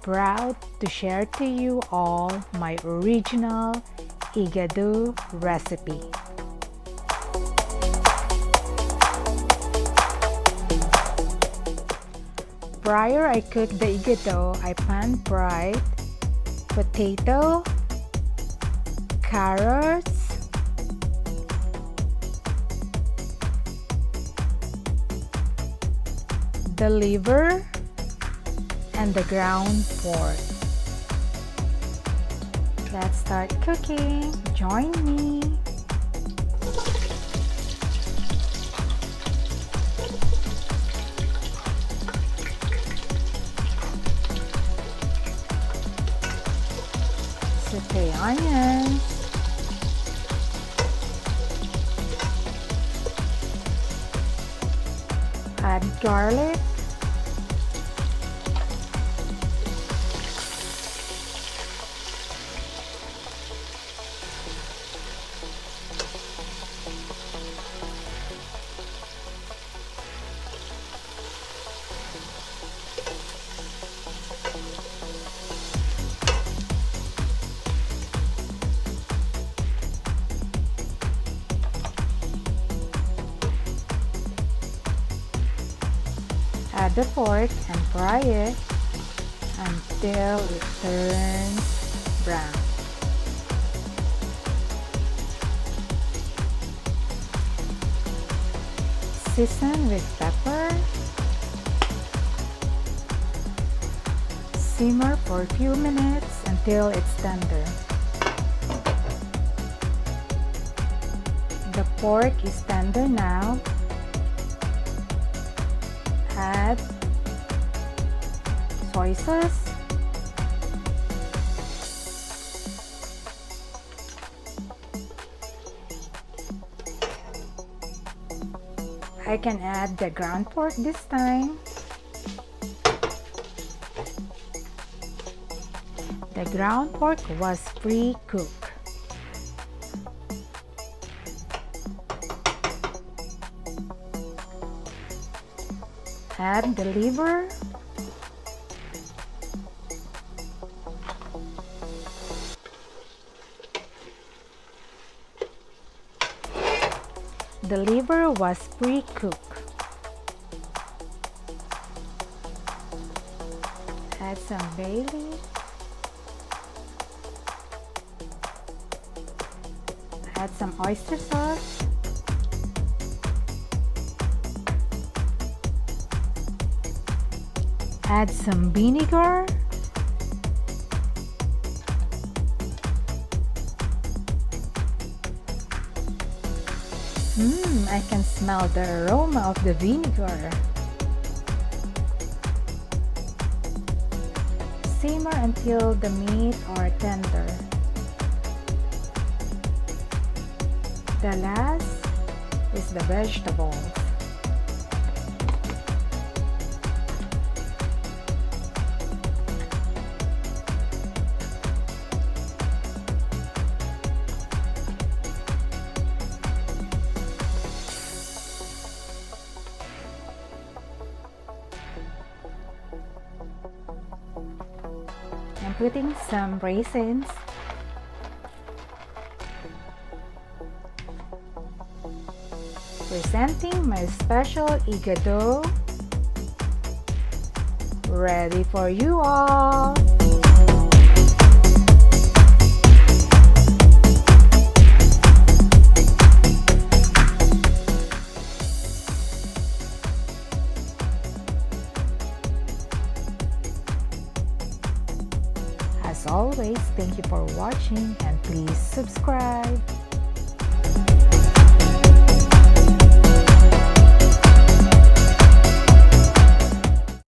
proud to share to you all my original Igado recipe. Prior I cook the Igado, I pan-fried potato, carrots, the liver, and the ground pork. Let's start cooking. Join me. Saute onions. Add garlic. Add the pork and fry it until it turns brown. Season with pepper. Simmer for a few minutes until it's tender. The pork is tender now. Add soy sauce, I can add the ground pork this time. The ground pork was pre-cooked. Add the liver, the liver was pre-cooked. Add some bay leaf, add some oyster sauce, add some vinegar, I can smell the aroma of the vinegar. Simmer until the meat are tender. The last is the vegetables. I'm putting some raisins, presenting my special Igado, ready for you all. As always, thank you for watching and please subscribe.